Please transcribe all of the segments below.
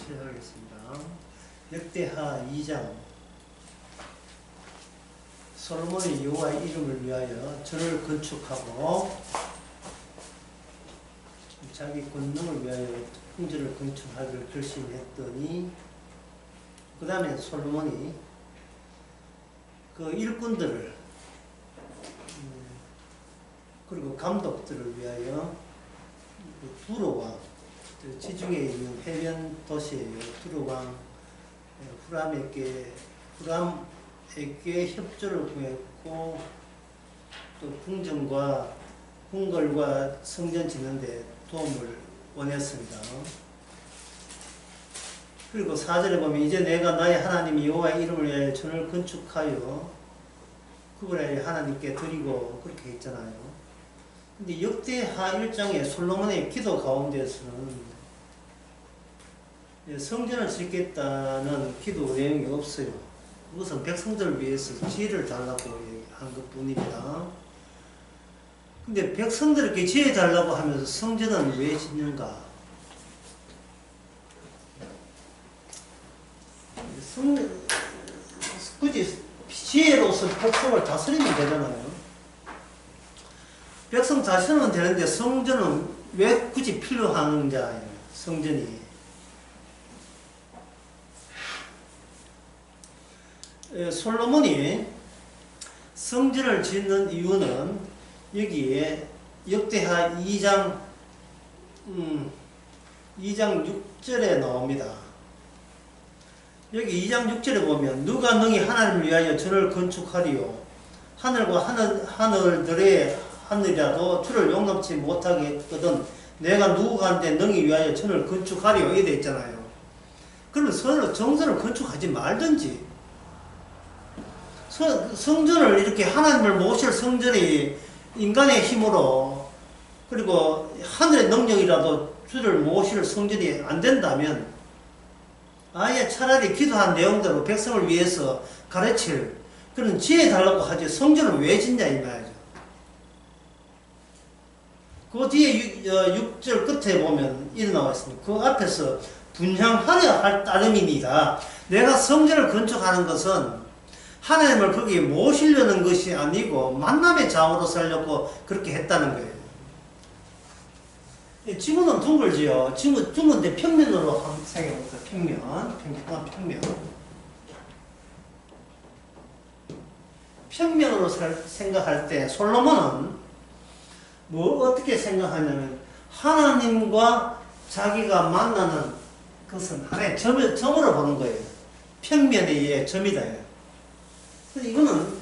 시작하겠습니다. 역대하 2장. 솔로몬이 여호와의 이름을 위하여 전을 건축하고 자기 권능을 위하여 궁전을 건축하기를 결심했더니, 그 다음에 솔로몬이 그 일꾼들을 그리고 감독들을 위하여 두로왕, 지중해에 있는 해변 도시예요. 두로왕 후람에게 협조를 구했고, 또 궁전과 궁궐과 성전 짓는데 도움을 원했습니다. 그리고 4절에 보면 이제 내가 나의 하나님 여호와의 이름을 위하여 전을 건축하여 그걸 하나님께 드리고, 그렇게 했잖아요. 근데 역대하 1장에 솔로몬의 기도 가운데서는 성전을 짓겠다는 기도 내용이 없어요. 우선 백성들을 위해서 지혜를 달라고 한 것 뿐입니다. 근데 백성들에게 지혜 달라고 하면서 성전은 왜 짓는가? 굳이 지혜로서 백성을 다스리면 되잖아요. 백성 다스리면 되는데 성전은 왜 굳이 필요한가? 성전이. 솔로몬이 성전을 짓는 이유는 여기에 역대하 2장 6절에 나옵니다. 여기 2장 6절에 보면 누가 능히 하나님을 위하여 전을 건축하리요, 하늘과 하늘이라도 주를 용납치 못하겠거든 내가 누구한테 능히 위하여 전을 건축하리요, 이렇게 되어 있잖아요. 그러면 서로 정전을 건축하지 말든지, 성전을 이렇게 하나님을 모실 성전이 인간의 힘으로, 그리고 하늘의 능력이라도 주를 모실 성전이 안 된다면 아예 차라리 기도한 내용대로 백성을 위해서 가르칠 그런 지혜 달라고 하지, 성전을 왜 짓냐 이 말이죠. 그 뒤에 6절 끝에 보면 이렇게 나와 있습니다. 그 앞에서 분향하려 할 따름이니라. 내가 성전을 건축하는 것은 하나님을 거기에 모시려는 것이 아니고 만남의 장으로 살려고 그렇게 했다는 거예요. 지구는 둥글지요. 지구 둥근데 평면으로 한번 생각해보세요. 평면으로 생각할 때 솔로몬은 어떻게 생각하냐면, 하나님과 자기가 만나는 것은 하나의 점으로 보는 거예요. 평면에 의해 점이다.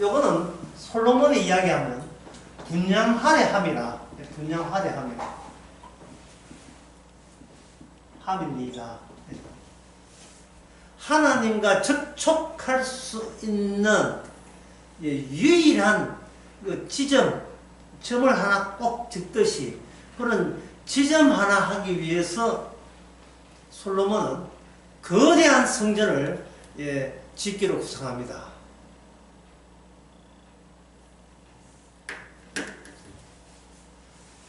요거는 솔로몬이 이야기하면 분양하래 함이라, 분양하래 함입니다. 하나님과 접촉할 수 있는 유일한 그 점을 하나 꼭 짓듯이, 그런 지점 하나 하기 위해서 솔로몬은 거대한 성전을 짓기로 구상합니다.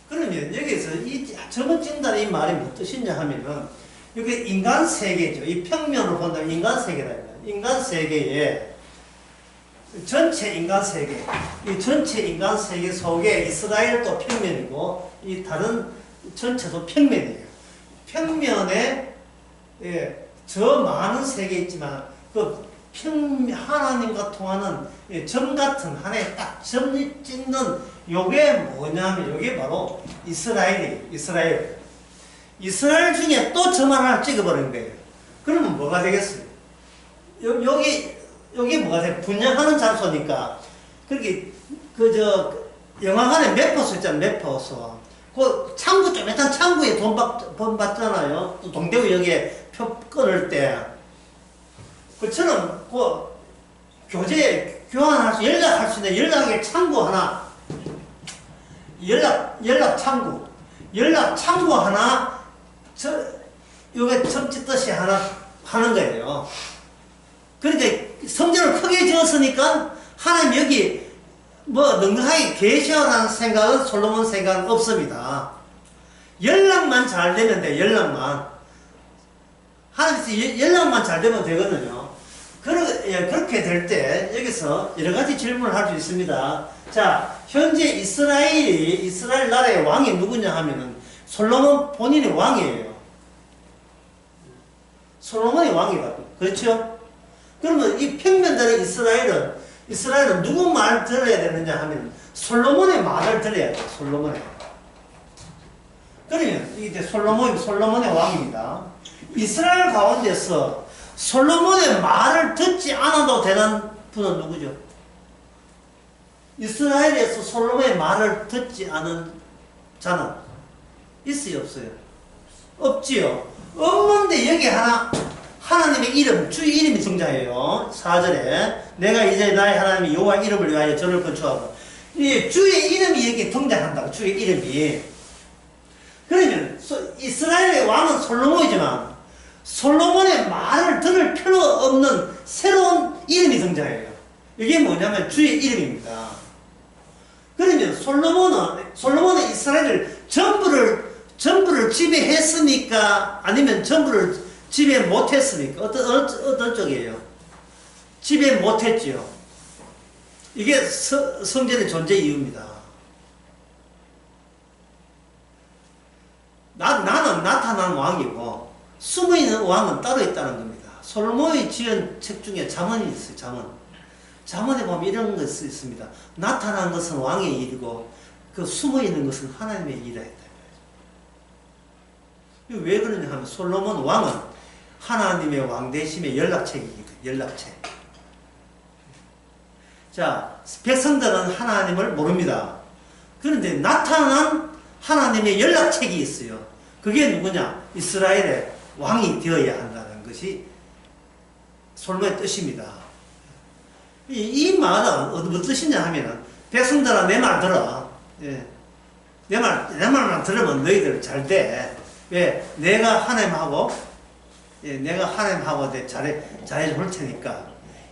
그러면 여기서 이 점을 찍는다는 이 말이 무슨 뜻이냐 하면은, 여기 인간 세계죠. 이 평면으로 본다면 인간 세계다. 인간 세계에 전체 인간 세계, 이 전체 인간 세계 속에 이스라엘도 평면이고 이 다른 전체도 평면이에요. 평면에 저 많은 세계 있지만 그 하나님과 통하는 점 같은 하나의 딱 점 찍는 요게 뭐냐면, 요게 바로 이스라엘 중에 또 점 하나 찍어버린 거예요. 그러면 뭐가 되겠어요? 여기 뭐가 돼? 분양하는 장소니까, 그렇게, 영화관에 매포소 있잖아요, 매포소. 그 창구, 쪼매탄 창구에 돈 받잖아요. 또 동대구역에 표 끊을 때. 그처럼, 교환할 수, 연락할 수 있는 연락의 창구 하나, 연락 창구 하나, 요게 점 찍듯이 하나 하는 거예요. 그런데 성전을 크게 지었으니까 하나님 여기 넉넉하게 계셔라는 생각은 솔로몬 생각은 없습니다. 연락만 잘 되면 돼, 연락만. 하나님 그래서 연락만 잘 되면 되거든요. 그렇게 될 때 여기서 여러 가지 질문을 할 수 있습니다. 자, 현재 이스라엘 나라의 왕이 누구냐 하면은 솔로몬 본인이 왕이에요. 솔로몬이 왕이거든요. 그렇죠? 그러면 이 평면들의 이스라엘은 누구 말 들어야 되느냐 하면 솔로몬의 말을 들어야 돼요. 솔로몬의. 그러면 이게 솔로몬의 왕입니다. 이스라엘 가운데서 솔로몬의 말을 듣지 않아도 되는 분은 누구죠? 이스라엘에서 솔로몬의 말을 듣지 않은 자는 있어요, 없어요? 없지요. 없는데 여기 하나님의 이름, 주의 이름이 등장해요. 4절에 내가 이제 나의 하나님 여호와 이름을 위하여 저를 건축하고, 이 주의 이름이 여기 등장한다고. 주의 이름이. 그러면 이스라엘의 왕은 솔로몬이지만 솔로몬의 말을 들을 필요 없는 새로운 이름이 등장해요. 이게 뭐냐면 주의 이름입니다. 그러면 솔로몬은 이스라엘을 전부를 지배했습니까? 아니면 전부를 지배 못했습니까? 어떤 쪽이에요? 지배 못했지요. 이게 성전의 존재 이유입니다. 나는 나타난 왕이고 숨어있는 왕은 따로 있다는 겁니다. 솔로몬이 지은 책 중에 잠언이 있어요. 잠언에 보면 이런 것이 있습니다. 나타난 것은 왕의 일이고 그 숨어있는 것은 하나님의 일이라 했다. 왜 그러냐 하면 솔로몬 왕은 하나님의 왕대심의 연락책이거든요. 연락책. 자, 백성들은 하나님을 모릅니다. 그런데 나타난 하나님의 연락책이 있어요. 그게 누구냐? 이스라엘의 왕이 되어야 한다는 것이 솔로몬의 뜻입니다. 이 말은 어떤 뜻이냐 하면은 백성들아 내 말 들어. 예. 내 말만 들으면 너희들 잘 돼. 왜? 내가 하나님하고 잘해 줄 테니까.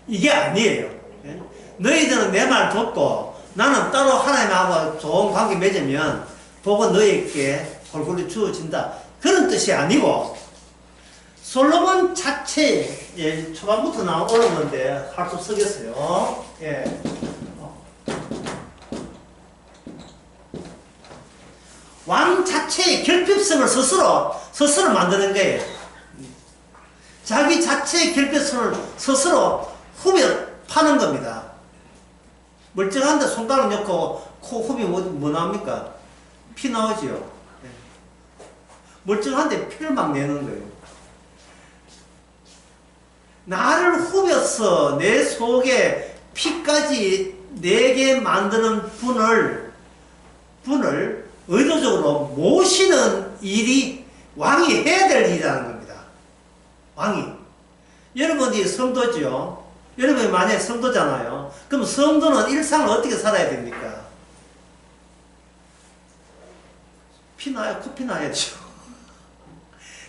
이게 아니에요. 예? 너희들은 내 말 듣고 나는 따로 하나님하고 좋은 관계 맺으면 복은 너희에게 골고루 주어진다. 그런 뜻이 아니고 솔로몬 자체 초반부터 나오는 건데 할 수 쓰겠어요. 예. 왕 자체의 결핍성을 스스로 만드는 거예요. 자기 자체의 결핍성을 스스로 후벼 파는 겁니다. 멀쩡한데 손가락 넣고 코 후비 뭐 나옵니까? 피 나오지요. 멀쩡한데 피를 막 내는 거예요. 나를 후벼서 내 속에 피까지 내게 만드는 분을 의도적으로 모시는 일이 왕이 해야 될 일이라는 겁니다. 왕이. 여러분이 성도죠. 여러분이 만약에 성도잖아요. 그럼 성도는 일상을 어떻게 살아야 됩니까? 피 나야, 코피 나야죠.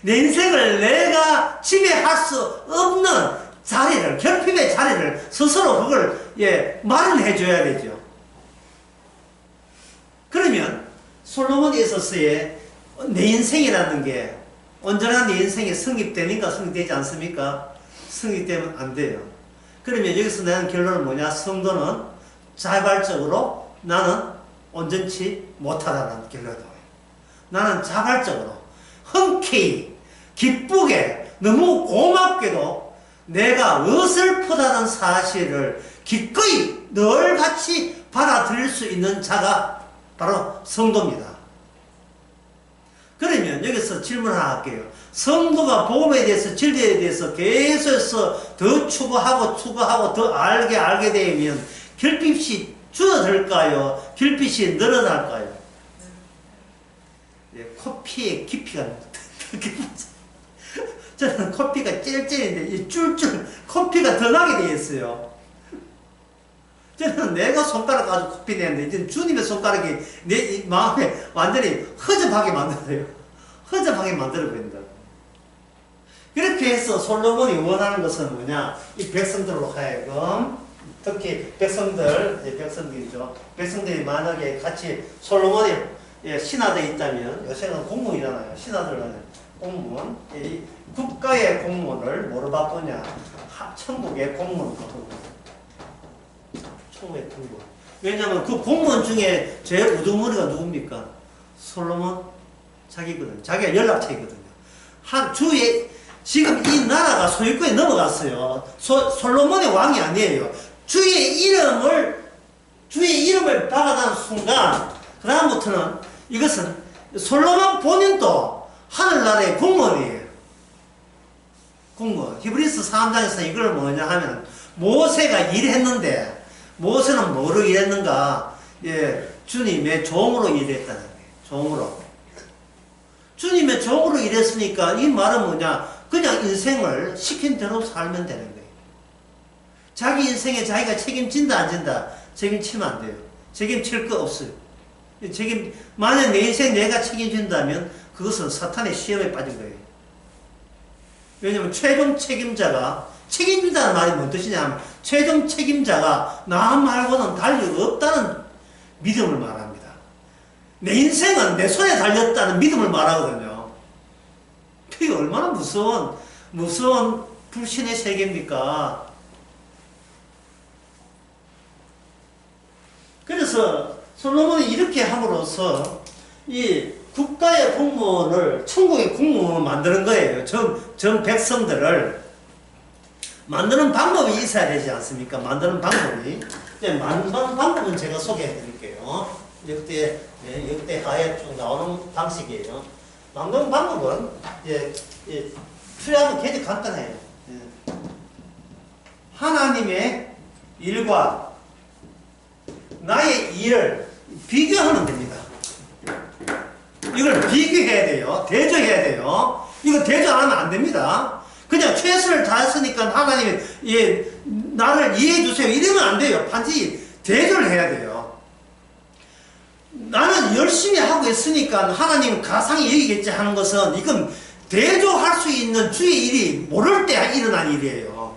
내 인생을 내가 지배할 수 없는 자리를, 결핍의 자리를 스스로 그걸, 마련해 줘야 되죠. 그러면 솔로몬에 있어서의 내 인생이라는 게 온전한 내 인생이 성립되는가 성립되지 않습니까? 성립되면 안 돼요. 그러면 여기서 내는 결론은 뭐냐? 성도는 자발적으로 나는 온전치 못하다는 결론이에요. 나는 자발적으로 흔쾌히 기쁘게 너무 고맙게도 내가 어설프다는 사실을 기꺼이 늘 같이 받아들일 수 있는 자가 바로 성도입니다. 그러면 여기서 질문 하나 할게요. 성도가 복음에 대해서 진리에 대해서 계속해서 더 추구하고 더 알게 되면 결핍이 줄어들까요? 결핍이 늘어날까요? 코피의 깊이가 저는 코피가 찔찔인데 이 쫄쫄 코피가 더 나게 되어 있어요. 저는 내가 손가락 가지고 코피 내는데 이제 주님의 손가락이 내 마음에 완전히 허접하게 만들어요. 허접하게 만들어버린다. 그렇게 해서 솔로몬이 원하는 것은 뭐냐? 이 백성들로 하여금 특히 백성들이죠. 백성들이 만약에 같이 솔로몬이 신하되어 있다면 요새는 공무이잖아요. 신하들은 공무원, 이 국가의 공무원을 뭐로 바꾸냐? 천국의 공무원을 바꾼다. 천국의 공무원. 왜냐면 그 공무원 중에 제일 우두머리가 누굽니까? 솔로몬 자기거든요. 자기가 연락처이거든요. 한 주에 지금 이 나라가 소유권에 넘어갔어요. 솔로몬의 왕이 아니에요. 주의 이름을 박아다는 순간, 그 다음부터는 이것은 솔로몬 본인도 하늘나라의 공무원이에요. 공무원. 히브리서 3장에서 이걸 뭐냐 하면, 모세가 일했는데, 모세는 뭐로 일했는가? 예, 주님의 종으로 일했다는 거예요. 종으로. 주님의 종으로 일했으니까 이 말은 뭐냐? 그냥 인생을 시킨 대로 살면 되는 거예요. 자기 인생에 자기가 책임진다 안 진다? 책임치면 안 돼요. 책임질 거 없어요. 만약 내 인생 내가 책임진다면 그것은 사탄의 시험에 빠진 거예요. 왜냐면 최종 책임진다는 말이 뭔 뜻이냐 하면, 최종 책임자가 나 말고는 달리 없다는 믿음을 말합니다. 내 인생은 내 손에 달렸다는 믿음을 말하거든요. 그게 얼마나 무서운 불신의 세계입니까? 그래서 솔로몬이 이렇게 함으로써 이 국가의 공무원을, 천국의 공무원을 만드는 거예요. 전 백성들을 만드는 방법이 있어야 되지 않습니까? 만드는 방법이. 만드는 방법은 제가 소개해 드릴게요. 역대 하에 쭉 나오는 방식이에요. 만드는 방법은, 풀이하면 굉장히 간단해요. 하나님의 일과 나의 일을 비교하면 됩니다. 이걸 비교해야 돼요. 대조해야 돼요. 이거 대조 안 하면 안 됩니다. 그냥 최선을 다했으니까 하나님이 나를 이해해 주세요. 이러면 안 돼요. 반드시 대조를 해야 돼요. 나는 열심히 하고 있으니까 하나님은 가상히 여기겠지 하는 것은, 이건 대조할 수 있는 주의 일이 모를 때 일어난 일이에요.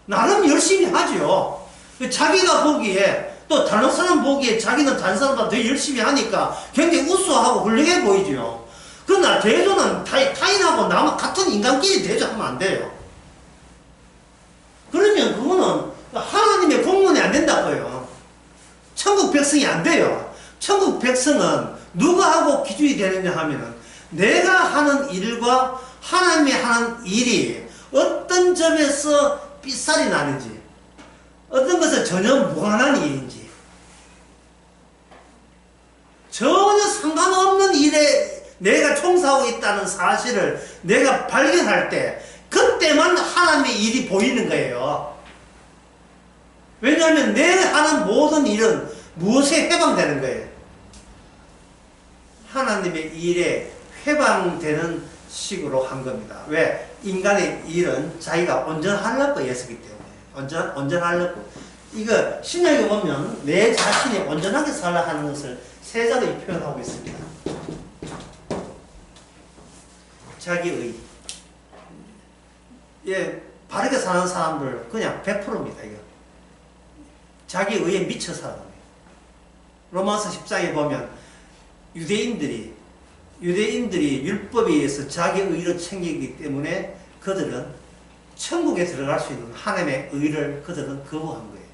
나름 열심히 하죠. 자기가 보기에, 또 다른 사람 보기에 자기는 다른 사람보다 더 열심히 하니까 굉장히 우수하고 훌륭해 보이죠. 그러나 대조는 타인하고 나와 같은 인간끼리 대조하면 안 돼요. 그러면 그거는 하나님의 공문이 안 된다고요. 천국 백성이 안 돼요. 천국 백성은 누구하고 기준이 되느냐 하면은, 내가 하는 일과 하나님이 하는 일이 어떤 점에서 삐살이 나는지, 어떤 것은 전혀 무관한 일인지, 전혀 상관없는 일에 내가 총사하고 있다는 사실을 내가 발견할 때, 그때만 하나님의 일이 보이는 거예요. 왜냐하면 내가 하는 모든 일은 무엇에 해방되는 거예요? 하나님의 일에 해방되는 식으로 한 겁니다. 왜? 인간의 일은 자기가 온전하려고 했었기 때문에. 온전하려고. 이거 신약에 보면 내 자신이 온전하게 살라 하는 것을 세 자로 표현하고 있습니다. 자기의. 바르게 사는 사람들 그냥 100%입니다. 이거. 자기의에 미쳐 살아요. 로마서 10장에 보면 유대인들이 율법에 의해서 자기의로 챙기기 때문에 그들은 천국에 들어갈 수 있는 하나님의 의를 그들은 거부한 거예요.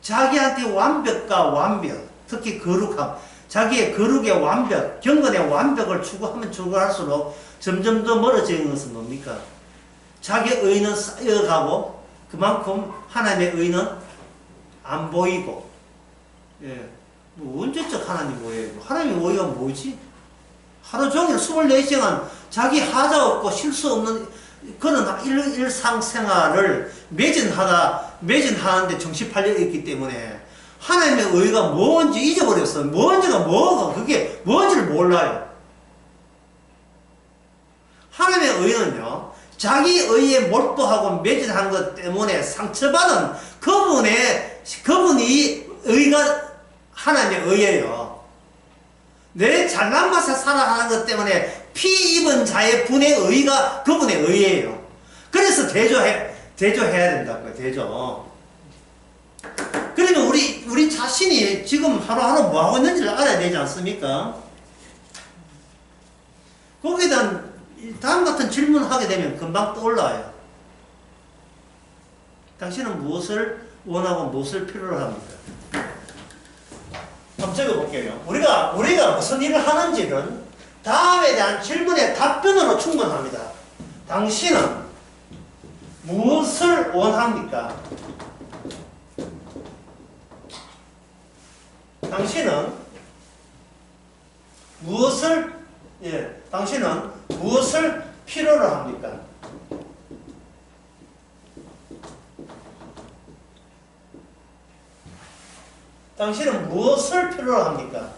자기한테 완벽과 완벽, 특히 거룩함, 자기의 거룩의 완벽, 경건의 완벽을 추구하면 추구할수록 점점 더 멀어지는 것은 뭡니까? 자기의 의는 쌓여가고 그만큼 하나님의 의는 안 보이고. 언제적 하나님 뭐예요? 하나님의 의가 뭐지? 하루 종일 24시간 자기 하자 없고 실수 없는 그런 일상생활을 매진하는데 정신 팔려 있기 때문에 하나님의 의가 뭔지 잊어버렸어요. 뭔지가 뭐가, 그게 뭔지를 몰라요. 하나님의 의는요, 자기 의에 몰두하고 매진한 것 때문에 상처받은 그분이 의가 하나님의 의예요. 내 잘난 맛에 살아가는 것 때문에 피 입은 자의 분의 의가 그분의 의예요. 그래서 대조해야 된다고요. 대조. 그러면 우리 자신이 지금 하루하루 뭐하고 있는지를 알아야 되지 않습니까? 거기에 대한 다음 같은 질문을 하게 되면 금방 떠올라요. 당신은 무엇을 원하고 무엇을 필요로 합니까? 한번 적어볼게요. 우리가 무슨 일을 하는지는 다음에 대한 질문의 답변으로 충분합니다. 당신은 무엇을 원합니까? 당신은 무엇을 필요로 합니까? 당신은 무엇을 필요로 합니까?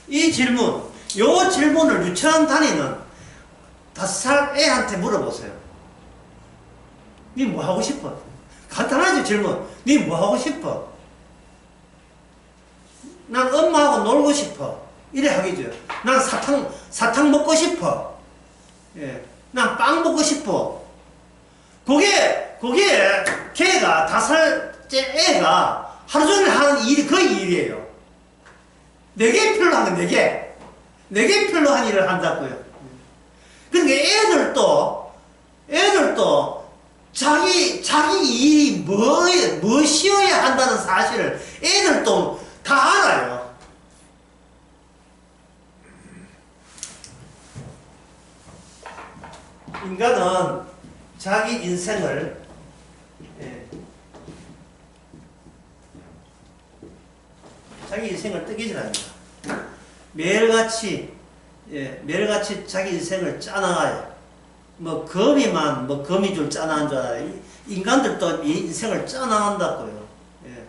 이 질문, 요 질문을 유치원 다니는 5살 애한테 물어보세요. 니 뭐 하고 싶어? 간단하죠, 질문. 니 뭐 하고 싶어? 난 엄마하고 놀고 싶어. 이래 하겠죠. 난 사탕 먹고 싶어. 예. 난 빵 먹고 싶어. 그게 걔가 5살째 애가 하루 종일 하는 일이 그 일이에요. 내게 필요한 건 내게 필요한 일을 한다고요. 그러니까 애들도 자기 일이 무엇이어야 한다는 사실을 애들도 다 알아요. 인간은 자기 인생을 뜨개질 합니다. 매일같이 자기 인생을 짜나가요. 거미줄 짜나간 줄 알아요. 인간들도 이 인생을 짜나간다고요. 예.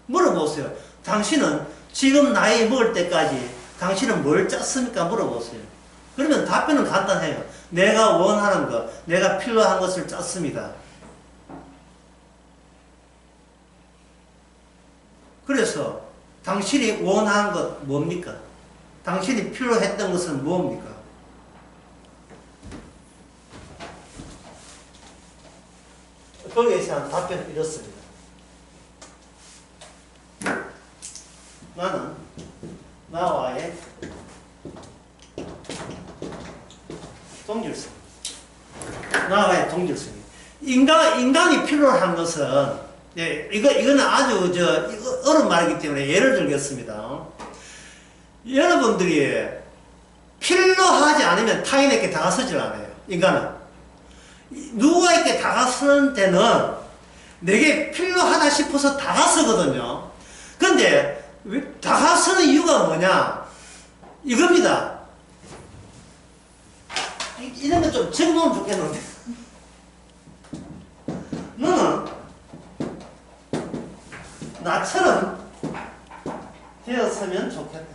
물어보세요. 당신은 지금 나이 먹을 때까지 당신은 뭘 짰습니까? 물어보세요. 그러면 답변은 간단해요. 내가 원하는 것, 내가 필요한 것을 짰습니다. 그래서 당신이 원하는 것 뭡니까? 당신이 필요했던 것은 뭡니까? 거기에 대한 답변은 이렇습니다. 나는 나와의 동질성. 인간이 필요한 것은, 예, 이거는 아주, 어려운 말이기 때문에 예를 들겠습니다. 여러분들이 필요하지 않으면 타인에게 다가서질 않아요. 인간은. 누구에게 다가서는 데는 내게 필요하다 싶어서 다가서거든요. 근데, 다가서는 이유가 뭐냐? 이겁니다. 이런 거 좀 적어놓으면 좋겠는데. 너는 나처럼 되었으면 좋겠다.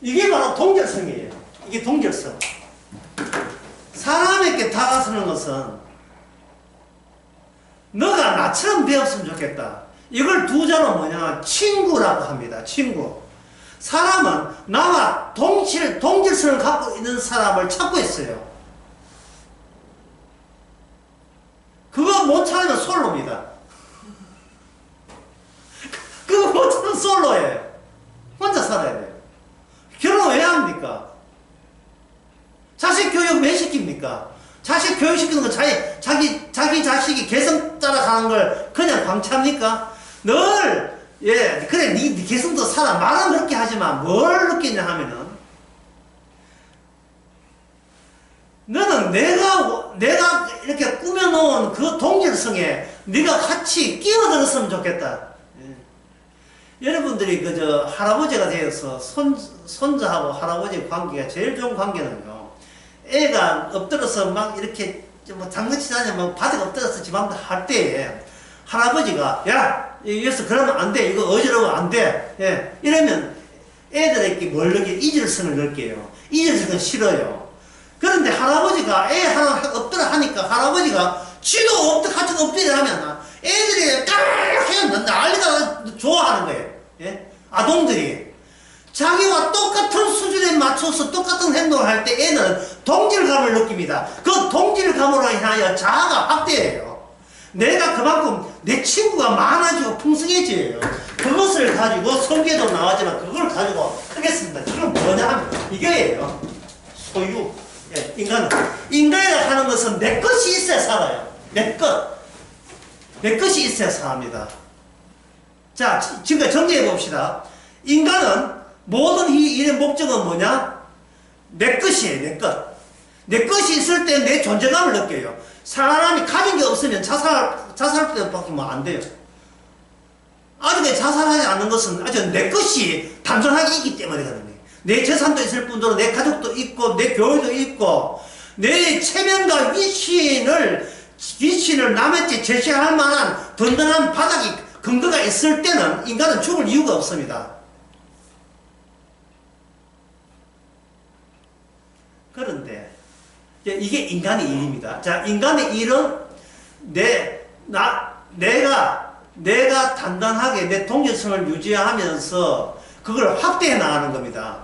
이게 바로 동질성이에요. 이게 동질성. 사람에게 다가서는 것은 너가 나처럼 되었으면 좋겠다. 이걸 두 자로 뭐냐? 친구라고 합니다. 친구. 사람은 나와 동질성을 갖고 있는 사람을 찾고 있어요. 그거 못 찾으면 솔로입니다. 그거 못 찾으면 솔로예요. 혼자 살아야 돼요. 결혼 왜 합니까? 자식 교육 왜 시킵니까? 자식 교육시키는 거 자기 자식이 개성 따라가는 걸 그냥 방치합니까? 그래, 네 개성도 살아. 말은 그렇게 하지만 뭘 느끼냐 하면은, 너는 내가 이렇게 꾸며놓은 그 동질성에 네가 같이 끼어들었으면 좋겠다. 예. 여러분들이 할아버지가 되어서 손자하고 할아버지 관계가 제일 좋은 관계는요, 애가 엎드려서 막 이렇게 장난치자냐, 바닥에 엎드려서 집안도 할 때에 할아버지가, 야! 여기서 그러면 안 돼. 이거 어지러워 안 돼. 예. 이러면 애들에게 뭘 느껴요? 이질성을 느껴요. 이질성은 싫어요. 그런데 할아버지가 애 하나 엎드려 하니까 할아버지가 쥐도 같이 엎드려 하면 애들이 까르르 난리가 좋아하는 거예요. 예? 아동들이. 자기와 똑같은 수준에 맞춰서 똑같은 행동을 할 때 애는 동질감을 느낍니다. 그 동질감으로 인하여 자아가 확대해요. 내가 그만큼 내 친구가 많아지고 풍성해져요. 그것을 가지고 성경에도 나왔지만 그걸 가지고 하겠습니다. 지금 뭐냐 하면 이거예요. 소유. 예, 인간은. 인간이라 하는 것은 내 것이 있어야 살아요. 내 것. 내 것이 있어야 삽니다. 자, 지금까지 정리해 봅시다. 인간은 모든 이 일의 목적은 뭐냐? 내 것이에요, 내 것. 내 것이 있을 때 내 존재감을 느껴요. 사람이 가진 게 없으면 자살할 때밖에 안 돼요. 아직까지 자살하지 않는 것은 아주 내 것이 단순하게 있기 때문이거든요. 내 재산도 있을 뿐더러 내 가족도 있고, 내 교회도 있고, 내 체면과 위신을 남한테 제시할 만한 든든한 바닥이, 근거가 있을 때는 인간은 죽을 이유가 없습니다. 그런데, 이게 인간의 일입니다. 자, 인간의 일은 내가 단단하게 내 동질성을 유지하면서 그걸 확대해 나가는 겁니다.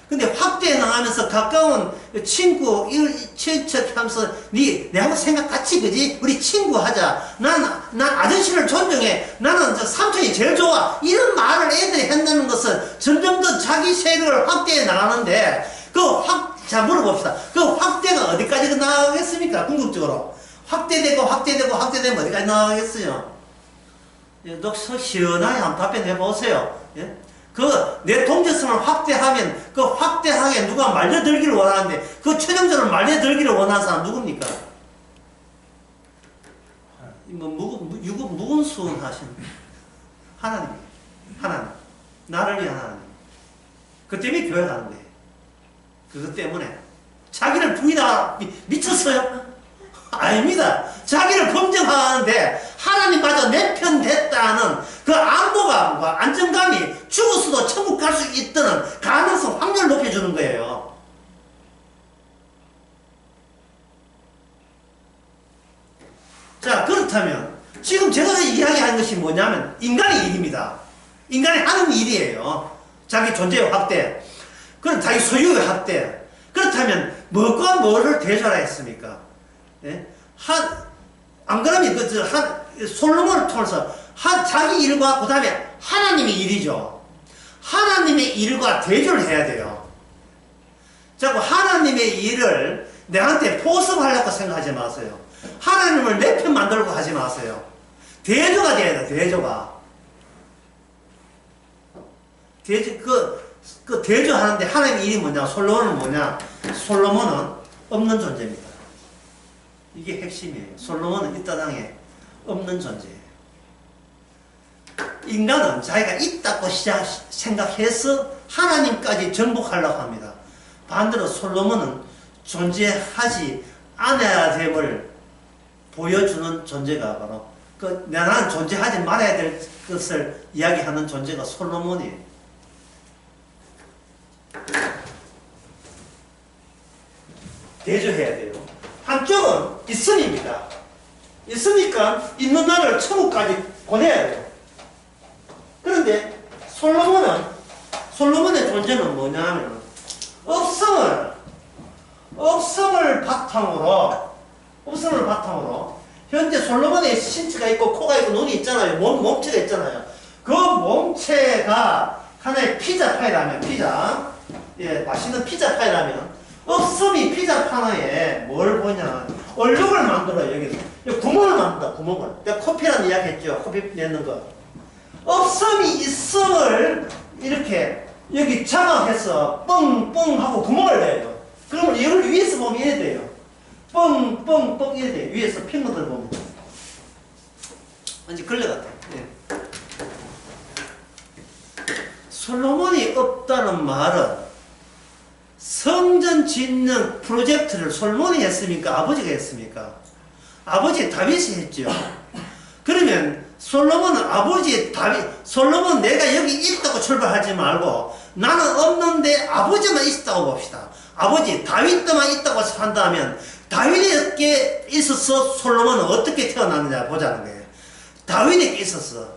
근데 확대해 나가면서 가까운 친구, 친척 하면서 내하고 생각 같이, 그지? 우리 친구 하자. 난 아저씨를 존경해. 나는 저 삼촌이 제일 좋아. 이런 말을 애들이 한다는 것은 점점 더 자기 세력을 확대해 나가는데, 자, 물어봅시다. 그 확대가 어디까지 나가겠습니까? 궁극적으로. 확대되면 어디까지 나가겠어요? 예, 시원하게 한번 답변해 보세요. 예? 내 동질성을 확대하면, 확대하게 누가 말려들기를 원하는데, 최종적으로 말려들기를 원하는 사람 누굽니까? 무근수운하신 하나님. 나를 위한 하나님. 그 때문에 교회 가는데. 그것 때문에 자기를 부인하 미쳤어요? 아닙니다. 자기를 검증하는데 하나님마저 내 편 됐다는 그 안도감과 안정감이 죽었어도 천국 갈 수 있다는 가능성, 확률을 높여주는 거예요. 자, 그렇다면 지금 제가 이야기하는 것이 뭐냐면 인간의 일입니다. 인간이 하는 일이에요. 자기 존재의 확대. 그럼 자기 소유의 확대. 그렇다면 뭐가 뭐를 대조하라 했습니까? 예? 안 그러면 솔로몬을 통해서 자기 일과 그 다음에 하나님의 일이죠. 하나님의 일과 대조를 해야 돼요. 자꾸 하나님의 일을 내한테 포섭하려고 생각하지 마세요. 하나님을 내 편 만들고 하지 마세요. 대조가 돼야 돼요. 대조가. 대조하는데 하나님의 일이 뭐냐? 솔로몬은 뭐냐? 솔로몬은 없는 존재입니다. 이게 핵심이에요. 솔로몬은 이 땅에 없는 존재예요. 인간은 자기가 있다고 생각해서 하나님까지 정복하려고 합니다. 반대로 솔로몬은 존재하지 않아야 됨을 보여주는 존재가 바로 나는 존재하지 말아야 될 것을 이야기하는 존재가 솔로몬이에요. 대조해야 돼요. 한쪽은 있음입니다. 있으니까 있는 나를 천국까지 보내야 돼요. 그런데 솔로몬의 존재는 뭐냐 하면 없음을 바탕으로 현재 솔로몬의 신체가 있고 코가 있고 눈이 있잖아요. 몸체가 있잖아요. 그 몸체가 하나의 피자 파이라면 맛있는 피자 파이라면 없음이 피자 하나에 뭘 보냐 얼룩을 만들어요. 여기 구멍을 만든다. 구멍을. 내가 코피라는 이야기 했죠. 코피 내는 거. 없음이 있음을 이렇게 여기 장악해서 뻥뻥 하고 구멍을 내요. 그러면 이걸 위에서 보면 이래 돼요. 뻥뻥뻥 이래 돼요. 위에서 핑거들 보면 왠지 걸레 같아. 예. 솔로몬이 없다는 말은 성전 짓는 프로젝트를 솔로몬이 했습니까? 아버지가 했습니까? 아버지 다윗이 했죠. 그러면 솔로몬은 솔로몬 내가 여기 있다고 출발하지 말고 나는 없는데 아버지만 있다고 봅시다. 아버지 다윗만 있다고 한다면 다윗에게 있어서 솔로몬은 어떻게 태어났느냐 보자는 거예요. 다윗에게 있어서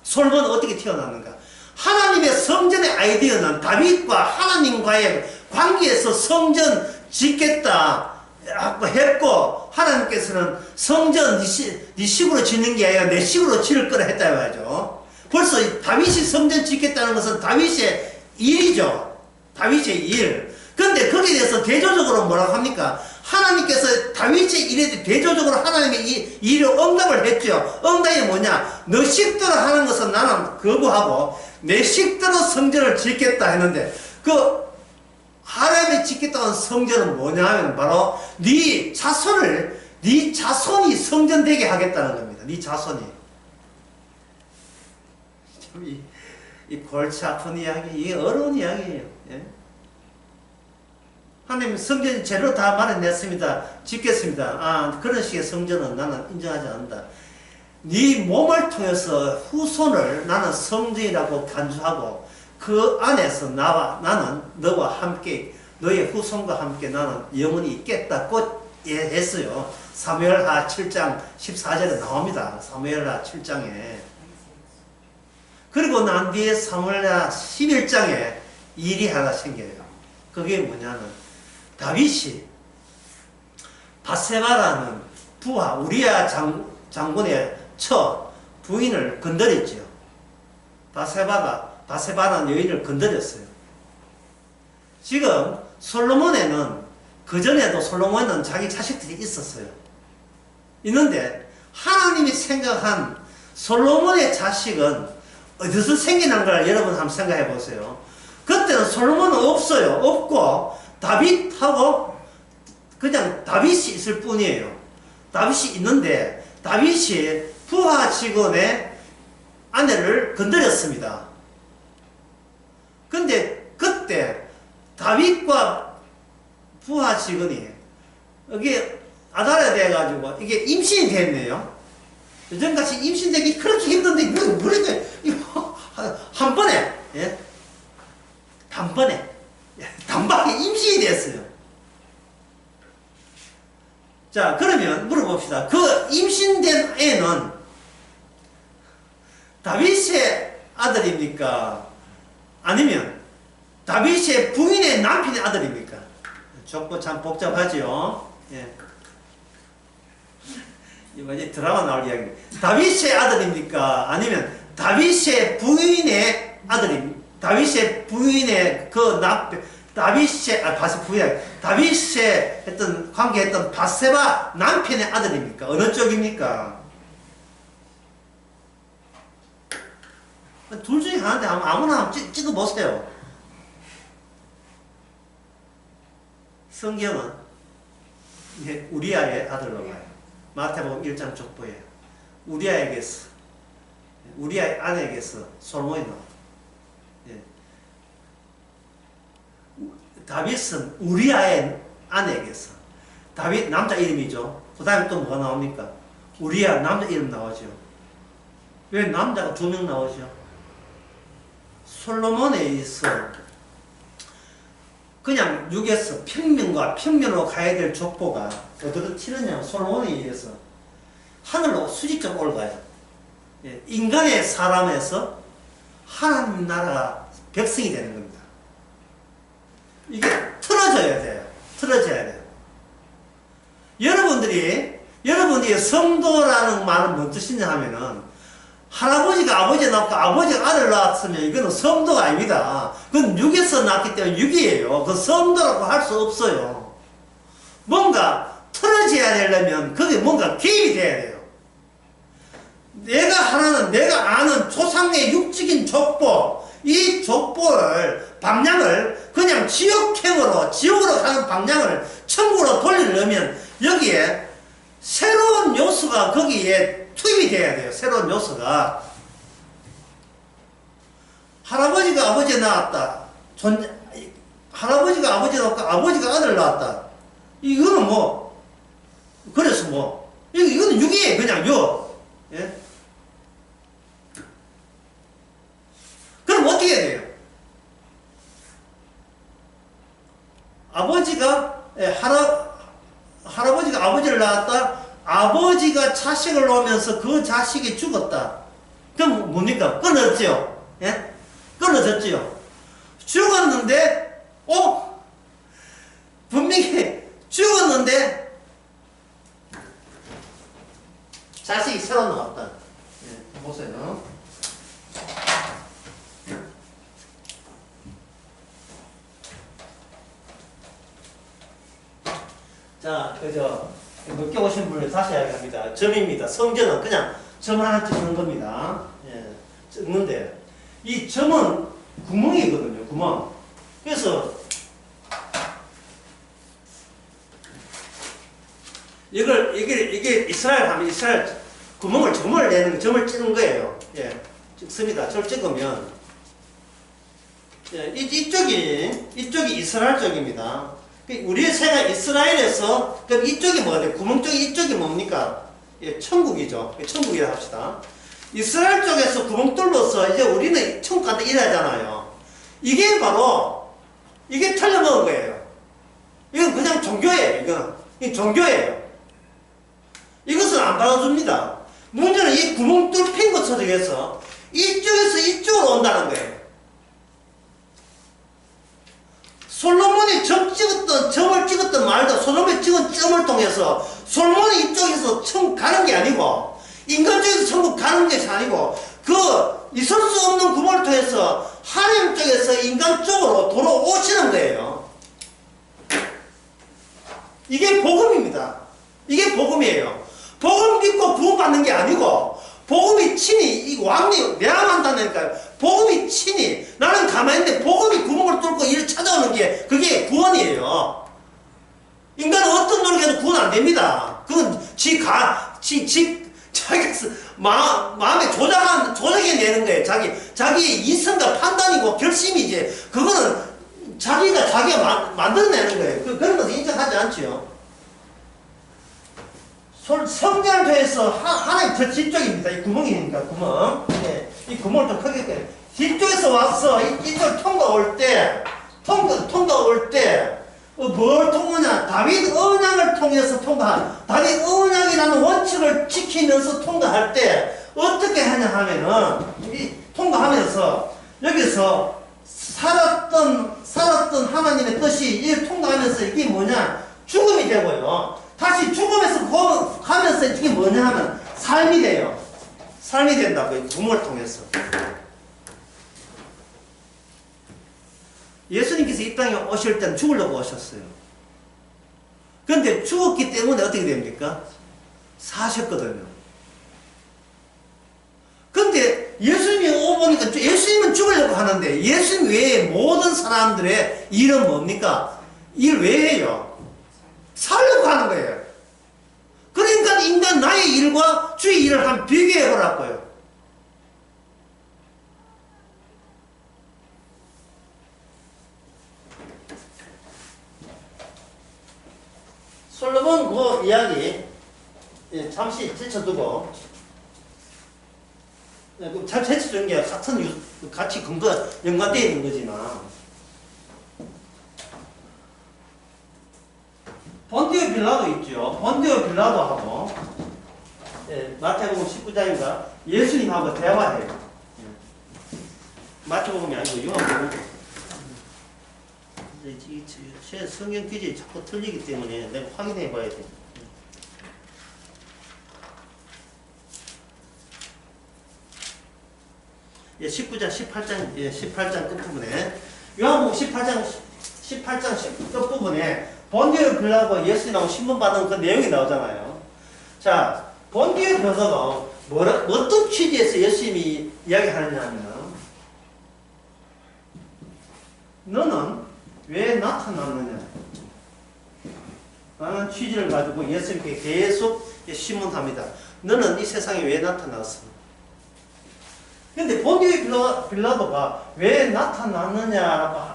솔로몬은 어떻게 태어났는가? 하나님의 성전의 아이디어는 다윗과 하나님과의 관계에서 성전 짓겠다. 했고, 하나님께서는 성전 네 식으로 짓는 게 아니라 내 식으로 지을 거라 했다 말이죠. 벌써 다윗이 성전 짓겠다는 것은 다윗의 일이죠. 다윗의 일. 근데 거기에 대해서 대조적으로 뭐라고 합니까? 하나님께서 다윗의 일에 대조적으로 하나님의 이 일에 응답을 했죠. 응답이 뭐냐? 너 식대로 하는 것은 나는 거부하고 내 식대로 성전을 짓겠다 했는데, 그 하나님이 짓겠다는 성전은 뭐냐 하면 바로 네 자손이 성전 되게 하겠다는 겁니다. 네 자손이. 참 이 골치 아픈 이야기, 이게 어려운 이야기예요. 예? 하나님 성전 재료 다 마련했습니다. 짓겠습니다. 아, 그런 식의 성전은 나는 인정하지 않는다. 네 몸을 통해서 후손을 나는 성전이라고 간주하고 그 안에서 나는 너와 함께 너의 후손과 함께 나는 영원히 있겠다고 했어요. 사무엘하 7장 14절에 나옵니다. 사무엘하 7장에. 그리고 난 뒤에 사무엘하 11장에 일이 하나 생겨요. 그게 뭐냐면 다윗이 바세바라는 부하 우리야 장군의 처 부인을 건드렸죠. 바세바라는 여인을 건드렸어요. 지금 솔로몬에는 그전에도 솔로몬은 자기 자식들이 있었어요. 있는데 하나님이 생각한 솔로몬의 자식은 어디서 생겨난 걸 여러분 한번 생각해 보세요. 그때는 솔로몬은 없어요. 없고 다윗하고 그냥 다윗이 있을 뿐이에요. 다윗이 있는데 다윗이 부하 직원의 아내를 건드렸습니다. 근데 그때 다윗과 부하 직원이 이게 아달에 돼가지고 이게 임신이 됐네요. 요즘같이 임신되기 그렇게 힘든데 이거 한 번에 예? 단박에 임신이 됐어요. 자, 그러면 물어봅시다. 그 임신된 애는 다윗의 아들입니까? 아니면 다윗의 부인의 남편의 아들입니까? 족보 참 복잡하죠. 예. 이번에 드라마 나올 이야기입니다. 다윗의 아들입니까? 아니면 다윗의 부인의 아들입니까? 다윗의 부인의 다윗의 했던 관계했던 바세바 남편의 아들입니까? 어느 쪽입니까? 둘 중에 하나인데 아무나 한번 찍어보세요. 성경은 우리아의 아들로 가요. 마태복음 1장 족보에 우리아의 아내에게서 솔로몬이 나와요. 예. 다윗은 우리아의 아내에게서 다윗 남자 이름이죠. 그 다음에 또 뭐가 나옵니까? 우리아 남자 이름 나오죠. 왜 남자가 2명 나오죠? 솔로몬에 의해서 그냥 육에서 평면과 평면으로 가야 될 족보가 어디로 튀느냐면 솔로몬에 의해서 하늘로 수직적으로 올라가요. 예, 인간의 사람에서 하나님 나라가 백성이 되는 겁니다. 이게 틀어져야 돼요. 틀어져야 돼요. 여러분들이 성도라는 말은 뭔 뜻이냐 하면은 할아버지가 아버지 낳고 아버지가 아들 낳았으면 이거는 성도가 아닙니다. 그건 육에서 낳기 때문에 육이에요. 그 성도라고 할 수 없어요. 뭔가 틀어져야 되려면 거기에 뭔가 개입이 돼야 돼요. 내가 아는 조상의 육적인 족보, 이 족보를 방향을 그냥 지옥으로 가는 방향을 천국으로 돌리려면 여기에 새로운 요소가 거기에 투입이 돼야 돼요. 새로운 요소가. 할아버지가 아버지 낳았다. 할아버지가 아버지 낳고 아버지가 아들 낳았다. 이거는 그래서 이거는 육이에요. 그냥 육. 예? 그럼 어떻게 해야 돼요? 할아버지가 아버지를 낳았다. 아버지가 자식을 놓으면서 그 자식이 죽었다. 그럼 뭡니까? 끊어졌죠? 예? 끊어졌죠? 죽었는데, 분명히 죽었는데, 새로 나왔다. 예, 보세요. 자, 그죠? 늦게 오신 분을 다시 이야기합니다. 점입니다. 성전은 그냥 점 하나 찍는 겁니다. 예, 찍는데 이 점은 구멍이거든요. 구멍. 그래서 이게 이스라엘 하면 이스라엘 구멍을 점을 내는 점을 찍는 거예요. 예, 찍습니다. 점을 찍으면 예, 이쪽이 이스라엘 쪽입니다. 우리의 생각 이스라엘에서 그럼 이쪽이 뭐가 돼요? 구멍 쪽이 이쪽이 뭡니까? 예, 천국이죠. 천국이라 합시다. 이스라엘 쪽에서 구멍 뚫어서 이제 우리는 천국 간다 이래잖아요. 이게 바로 이게 틀려먹은 거예요. 이건 그냥 종교예요. 이건 종교예요. 이것은 안 받아줍니다. 문제는 이 구멍 뚫힌 것 속에서 이쪽에서 이쪽으로 온다는 거예요. 솔로몬이 점을 찍었던 말도 솔로몬이 찍은 점을 통해서 솔로몬이 이쪽에서 천국 가는 게 아니고 인간 쪽에서 천국 가는 것이 아니고 그 있을 수 없는 구멍을 통해서 하나님 쪽에서 인간 쪽으로 돌아오시는 거예요. 이게 복음입니다. 이게 복음이에요. 복음 믿고 구원받는 게 아니고 복음이 친히 이 왕리 내가 만다니까요. 복음이 친히 나는 가만히 있는데 복음이 구멍을 뚫고 이를 찾아오는 게 그게 구원이에요. 인간은 어떤 노력해도 구원 안 됩니다. 그건 자기 마음에 조작해내는 거예요. 자기의 이성과 판단이고 결심이지. 그거는 자기가 만들어내는 거예요. 그런 것은 인정하지 않지요. 성전을 통해서 하나님 저 뒤쪽입니다. 이 구멍이니까 구멍. 네, 이 구멍을 좀 크게 해요. 뒤쪽에서 와서 이쪽 통과올 때 뭘 통하냐? 다윗 언약을 통해서 다윗 언약이라는 원칙을 지키면서 통과할 때 어떻게 하냐 하면은 통과하면서 여기서 살았던 하나님의 뜻이 이 통과하면서 이게 뭐냐? 죽음이 되고요. 다시 죽음에서 가면서 이게 뭐냐 하면 삶이 돼요. 삶이 된다고요. 구멍을 통해서. 예수님께서 이 땅에 오실 때는 죽으려고 오셨어요. 그런데 죽었기 때문에 어떻게 됩니까? 사셨거든요. 그런데 예수님이 오보니까 예수님은 죽으려고 하는데 예수님 외에 모든 사람들의 일은 뭡니까? 일 왜 해요? 살려고 하는 거예요. 그러니까 인간 나의 일과 주의 일을 한번 비교해 보라고요. 솔로몬 그 이야기 잠시 제쳐두고 잘 제쳐두는 게 같은 같이 연관되어 있는 거지만 본디오 빌라도 있죠. 본디오 빌라도하고 마태복음 19장인가 예수님하고 대화해요. 마태복음이 아니고 요한복음. 제 성경 기준이 자꾸 틀리기 때문에 내가 확인해 봐야 돼. 19장, 18장 끝부분에 요한복음 18장 끝부분에 본디오 빌라도 예수님하고 신문 받은 그 내용이 나오잖아요. 자, 본디오 빌라도가 어떤 취지에서 예수님이 이야기하느냐 하면 너는 왜 나타났느냐 라는 취지를 가지고 예수님께 계속 신문합니다. 너는 이 세상에 왜 나타났어? 근데 본디오 빌라도가 왜 나타났느냐라고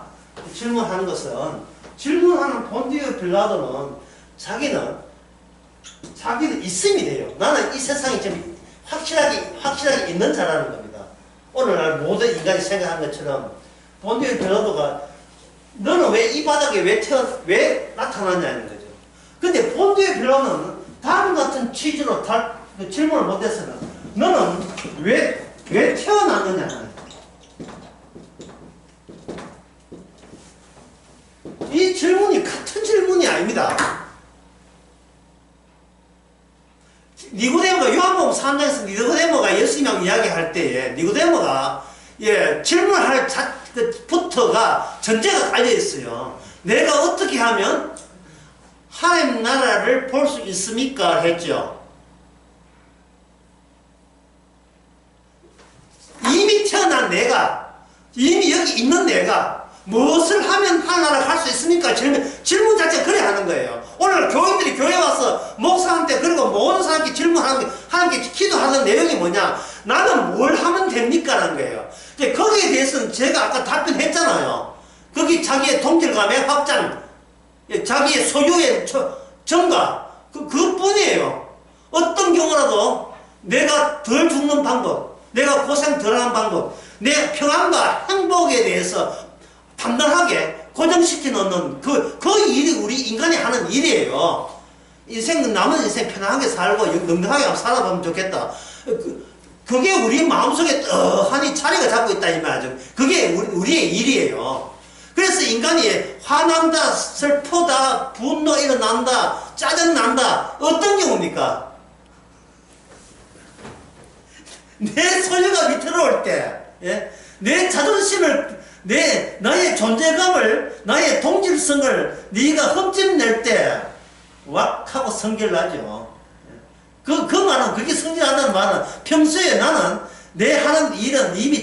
질문하는 것은 질문하는 본디오 빌라도는 자기는 있음이 돼요. 나는 이 세상에 좀 확실하게 있는 자라는 겁니다. 오늘날 모든 인간이 생각한 것처럼 본디오 빌라도가 너는 왜 이 바닥에 왜 나타났냐는 거죠. 근데 본디오 빌라도는 다음 같은 취지로 질문을 못했으나 너는 왜 태어났느냐. 이 질문이 같은 질문이 아닙니다. 니고데모가 요한복음 마가복음 3장에서 니고데모가 예수님하고 이야기할 때에 니고데모가 질문할 부터가 전제가 깔려 있어요. 내가 어떻게 하면 하나님 나라를 볼 수 있습니까? 했죠. 이미 태어난 내가, 이미 여기 있는 내가 무엇을 하면 하나님나라 갈 수 있습니까? 질문 자체가 그래 하는 거예요. 오늘 교인들이 교회 와서 목사한테 그리고 모든 사람께 질문하는 게, 하나님께 기도하는 내용이 뭐냐? 나는 뭘 하면 됩니까? 라는 거예요. 거기에 대해서는 제가 아까 답변했잖아요. 거기 자기의 동질감의 확장, 자기의 소유의 증가, 그것뿐이에요. 어떤 경우라도 내가 덜 죽는 방법, 내가 고생 덜 하는 방법, 내 평안과 행복에 대해서 단단하게 고정시켜 놓는 그 일이 우리 인간이 하는 일이에요. 남은 인생 편안하게 살고 넉넉하게 한번 살아보면 좋겠다. 그게 우리 마음속에 떡하니 자리가 잡고 있다 이 말이죠. 그게 우리의 일이에요. 그래서 인간이 화난다, 슬프다, 분노 일어난다, 짜증난다. 어떤 경우입니까? 내 소유가 밑으로올 때, 내 자존심을, 나의 존재감을, 나의 동질성을 네가 흠집낼 때, 왁 하고 성결나죠. 그 말은, 그게 성질한다는 말은 평소에 나는 내 하는 일은 이미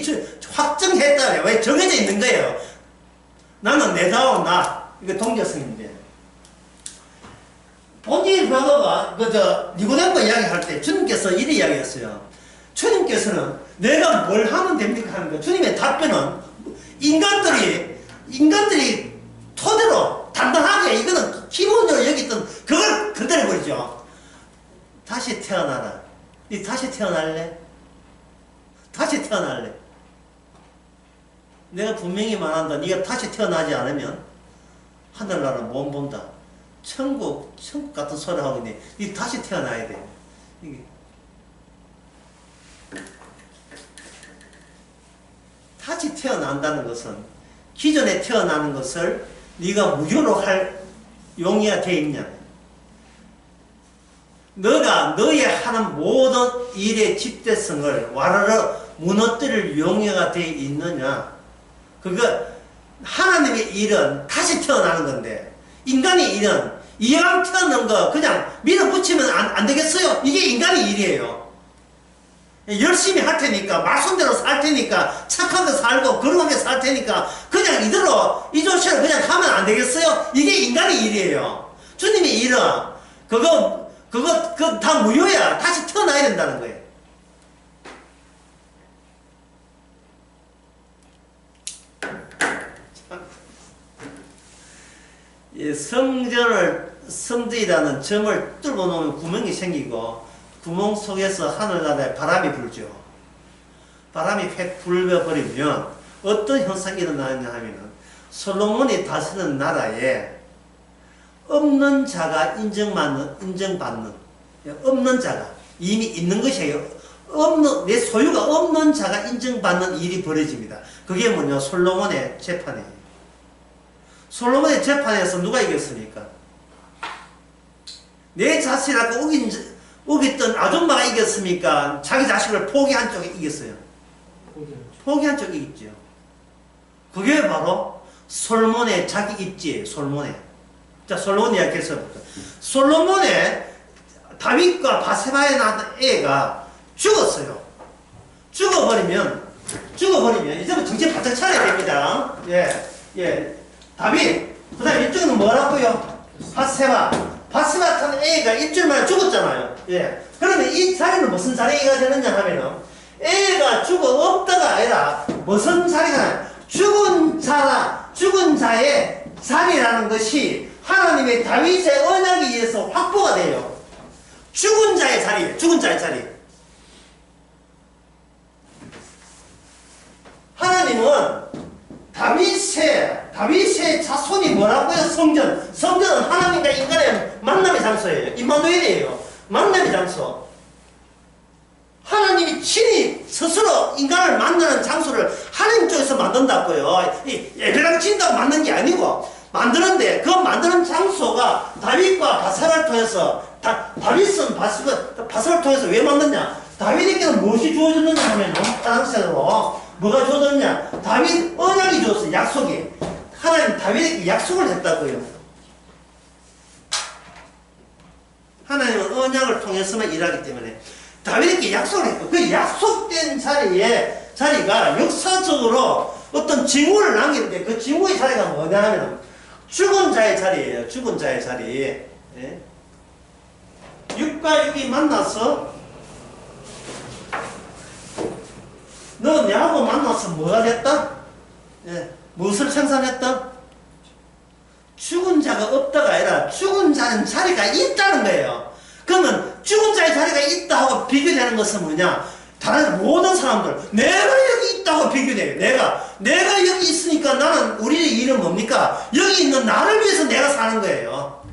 확정했다. 왜 정해져 있는 거예요. 나는 내다운 나. 이거 동질성인데. 본질 바가가 니고데모 이야기할 때 주님께서 이렇게 이야기했어요. 주님께서는 내가 뭘 하면 됩니까? 하는 거예요. 주님의 답변은 인간들이 토대로 단단하게 이거는 기본적으로 여기 있던 그걸 그대로 버리죠. 다시 태어나라. 니 다시 태어날래? 다시 태어날래? 내가 분명히 말한다. 네가 다시 태어나지 않으면 하늘나라 못 본다. 천국 같은 소리 하고 있네. 니 다시 태어나야 돼. 이게. 다시 태어난다는 것은 기존에 태어나는 것을 네가 무효로 할 용의가 돼 있냐? 너가 너의 하는 모든 일의 집대성을 와르르 무너뜨릴 용의가 돼 있느냐? 그거 하나님의 일은 다시 태어나는 건데 인간의 일은 이왕 태어난 거 그냥 밀어붙이면 안 되겠어요? 이게 인간의 일이에요. 열심히 할 테니까 말씀대로 살 테니까 착하게 살고 거룩하게 살 테니까 그냥 이대로 이 조치를 그냥 하면 안 되겠어요? 이게 인간의 일이에요. 주님의 일은 그거 다 무효야. 다시 태어나야 된다는 거예요. 이 성전이라는 점을 뚫어 놓으면 구멍이 생기고 구멍 속에서 하늘나라에 바람이 불죠. 바람이 획 불어버리면 어떤 현상이 일어나느냐 하면은 솔로몬이 다스리는 나라에 없는 자가 인정받는 없는 자가 이미 있는 것이에요. 내 소유가 없는 자가 인정받는 일이 벌어집니다. 그게 뭐냐? 솔로몬의 재판이에요. 솔로몬의 재판에서 누가 이겼습니까? 내 자식이라고 우겼던 아줌마가 이겼습니까? 자기 자식을 포기한 쪽이 이겼어요. 포기한 쪽이 이겼죠. 그게 바로 솔로몬의 자기 입지예요. 솔로몬의. 자, 솔로몬 이야기해서부터. 솔로몬의 다윗과 바세바에 낳은 애가 죽었어요. 죽어버리면 이제부터 정신 바짝 차려야 됩니다. 다윗. 그 다음에 이쪽은 뭐라고요? 바세바 탄 애가 일주일 만에 죽었잖아요. 그러면 이 자리는 무슨 자리가 되느냐 하면은 애가 없다가 아니라 무슨 자리가 죽은 자의 자리라는 것이 하나님의 다윗의 언약에 의해서 확보가 돼요. 죽은 자의 자리. 하나님은 다윗의 자손이 뭐라고요? 성전은 하나님과 인간의 만남의 장소예요. 임마누엘이에요. 만남의 장소. 하나님이 친히 스스로 인간을 만나는 장소를 하나님 쪽에서 만든다고요. 예배당 진다고 만든 게 아니고 만드는데 그 만드는 장소가 다윗과 바세바를 통해서 다윗은 바스를 통해서 왜 만났냐? 다윗에게는 무엇이 주어졌느냐 하면 파랑새로 뭐가 주어졌냐? 다윗 언약이 주었어. 약속이. 하나님 다윗에게 약속을 했다고요. 하나님은 언약을 통해서만 일하기 때문에 다윗에게 약속을 했고 그 약속된 자리가 역사적으로 어떤 징후를 남기는데 그 징후의 자리가 뭐냐 하면 죽은 자의 자리예요. 죽은 자의 자리. 예? 6과 6이 만나서 너 내하고 만나서 뭐가 됐다? 예. 무엇을 생산했다? 죽은 자가 없다가 아니라 죽은 자는 자리가 있다는 거예요. 그러면 죽은 자의 자리가 있다 하고 비교되는 것은 뭐냐? 다른 모든 사람들 내가 여기 있다고 비교돼요. 내가 여기 있으니까 나는 우리의 일은 뭡니까? 여기 있는 나를 위해서 내가 사는 거예요.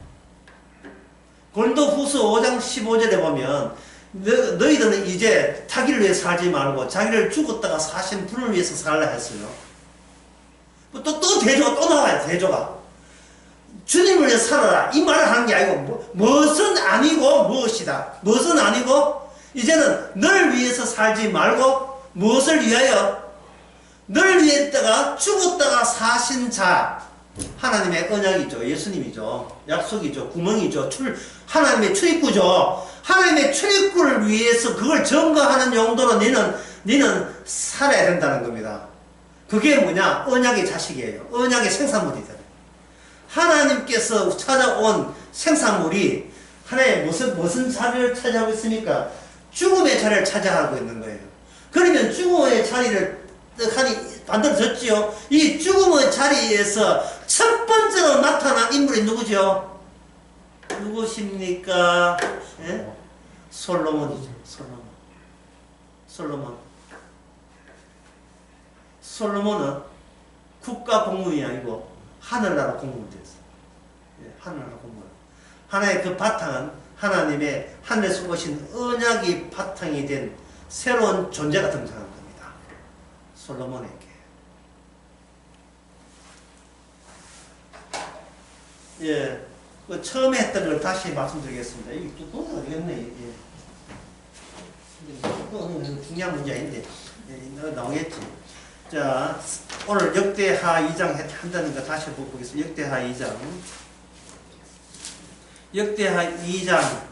고린도후서 5장 15절에 보면 너희들은 이제 자기를 위해 살지 말고 자기를 죽었다가 사신 분을 위해서 살라 했어요. 또 대조가 또 나와요. 대조가 주님을 위해 살아라 이 말을 하는 게 아니고 무엇은 아니고 무엇이다. 무엇은 아니고 이제는 널 위해서 살지 말고 무엇을 위하여? 널 위했다가 죽었다가 사신 자 하나님의 언약이죠. 예수님이죠. 약속이죠. 구멍이죠. 하나님의 출입구죠. 하나님의 출입구를 위해서 그걸 증거하는 용도로 너는 살아야 된다는 겁니다. 그게 뭐냐? 언약의 자식이에요. 언약의 생산물이다. 하나님께서 찾아온 생산물이 하나의 무슨 자리를 차지하고 있습니까? 죽음의 자리를 차지하고 있는 거예요. 그러면 죽음의 자리를 만들어졌지요. 이 죽음의 자리에서 첫 번째로 나타난 인물이 누구죠? 누구십니까? 예? 솔로몬이죠. 솔로몬은 국가 공무원이 아니고 하늘나라 공무원이 됐어요. 예, 하늘나라 공무원. 하나의 그 바탕은 하나님의 하늘에서 오신 언약이 바탕이 된 새로운 존재가 등장한 겁니다. 솔로몬에게. 예, 그 처음에 했던 걸 다시 말씀드리겠습니다. 이게 또 도저히 어디겠네. 예. 중요한 문제 아닌데 나오겠지. 자, 오늘 역대하 2장 한다는 거 다시 보겠습니다. 역대하 2장. 역대하 2장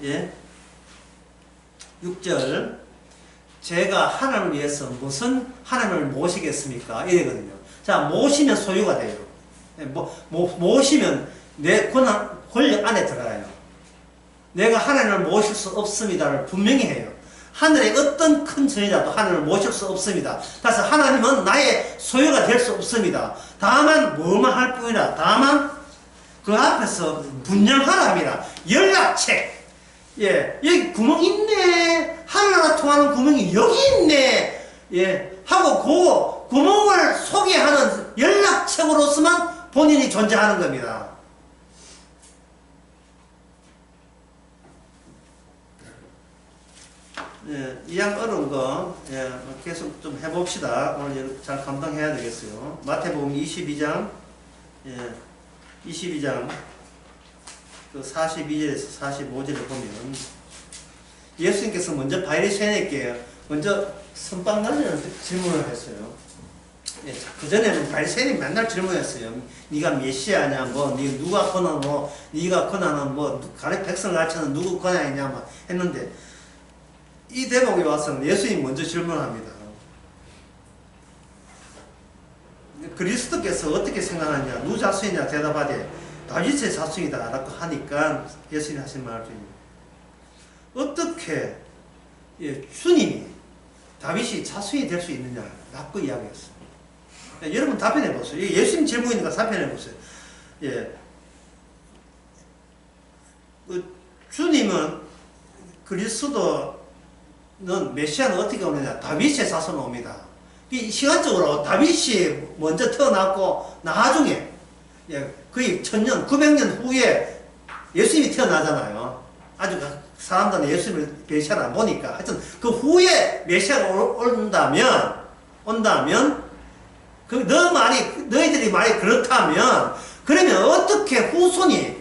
예? 6절 제가 하나님을 위해서 무슨 하나님을 모시겠습니까? 이래거든요. 자, 모시면 소유가 돼요. 모시면 내 권력 안에 들어가요. 내가 하나님을 모실 수 없습니다를 분명히 해요. 하늘의 어떤 큰 전이라도 하나님을 모실 수 없습니다. 그래서 하나님은 나의 소유가 될 수 없습니다. 다만 뭐만 할 뿐이라 다만 그 앞에서 분명하라 합니다. 연락책. 예, 여기 구멍 있네. 하늘나라 통하는 구멍이 여기 있네. 예, 하고 그 구멍을 소개하는 연락책으로서만 본인이 존재하는 겁니다. 예, 이양 어려운 거 예, 계속 좀 해봅시다. 오늘 잘 감당해야 되겠어요. 마태복음 22장 예, 22장 그 42절에서 45절을 보면 예수님께서 먼저 바리새인에게 먼저 선빵 날리는 질문을 했어요. 예, 그전에는 바리새인이 맨날 질문했어요. 네가 메시아냐, 뭐, 네 누가 권하는 뭐, 네가 권하는 뭐, 백성을 가르치는 누구 권하느냐, 뭐 했는데 이 대목에 와서는 예수님이 먼저 질문합니다. 그리스도께서 어떻게 생각하냐, 누구 자손이냐 대답하되 다윗의 자손이다 라고 하니까 예수님이 하신 말 중에 어떻게 예, 주님이 다윗이 자손이 될 수 있느냐 라고 이야기했어요. 예, 여러분 답변해 보세요. 예수님 질문이니까 답변해 보세요. 예, 주님은 그리스도는 메시아는 어떻게 오느냐? 다윗의 자손은 옵니다. 이 시간적으로 다윗이 먼저 태어났고 나중에 예, 거의 1000년, 900년 후에 예수님이 태어나잖아요. 아주 사람들은 예수님을 메시아를 안 보니까 하여튼 그 후에 메시아가 온다면 너희들이 말이 그렇다면 그러면 어떻게 후손이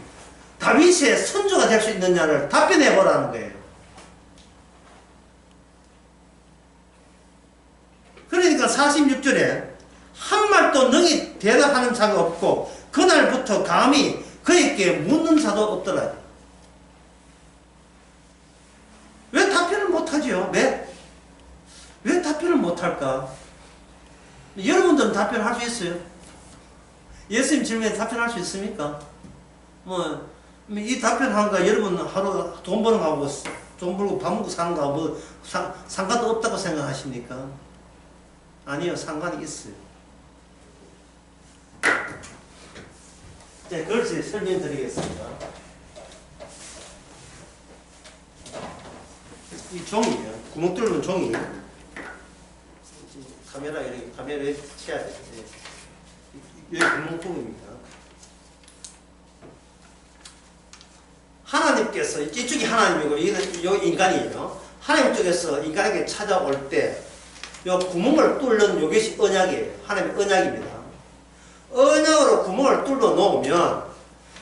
다윗의 선조가 될 수 있느냐를 답변해 보라는 거예요. 그러니까 46절에 한 말도 능히 대답하는 자가 없고 그날부터 감히 그에게 묻는 자도 없더라. 왜 답변을 못하죠? 왜 답변을 못할까? 여러분들은 답변할 수 있어요? 예수님 질문에 답변할 수 있습니까? 이 답변하는 거 여러분 하루 돈 버는 거하고 돈 벌고 밥 먹고 사는 거하고 뭐 상관도 없다고 생각하십니까? 아니요, 상관이 있어요. 네, 그걸 설명드리겠습니다. 이 종이요. 구멍 뚫는 종이. 카메라에 쳐야 돼. 여기 구멍통입니다. 하나님께서, 이쪽이 하나님이고, 여기 인간이에요. 하나님 쪽에서 인간에게 찾아올 때, 요 구멍을 뚫는 요것이 언약이에요. 하나님의 언약입니다. 언약으로 구멍을 뚫어 놓으면,